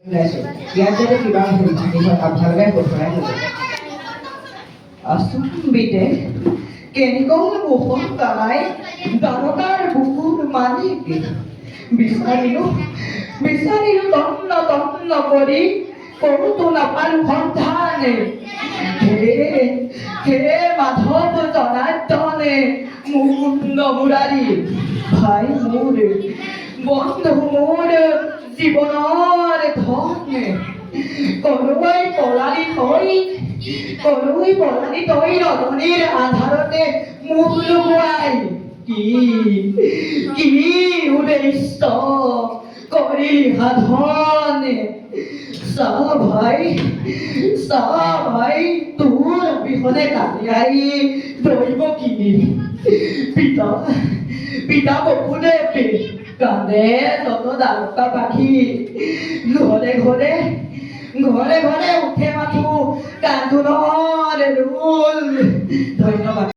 ইয়াত যদি কিবা ভুল থাকি হয় আপোনালোকে শুধৰাই দিব আচম্বিতে কেনেকৈ মুখত পেলাই দ্বাৰকাৰ বুকুৰ মালিক বিচাৰিলো তন্ন কৰি ক'তো নাপালো সন্ধানে হে মাধৱ জনাৰ্দনে মুকুন্দ মুৰাৰী ভাই মোৰ বন্ধু মোৰ জীৱনৰ ধন কলৈ পলালি তই ৰজনীৰ আধাৰতে মুখ লুকুৱাই কি উদ্দেশ্য কৰি সাধনে চাহ ভাই তোৰ অবিহনে কালিয়াই দৈব কি পিতা বসুদেৱ কান্দে যত দ্বাৰকা পাখি ঘৰে ঘৰে উঠে মাথো কান্দোনৰ ৰোল ধন্যবাদ।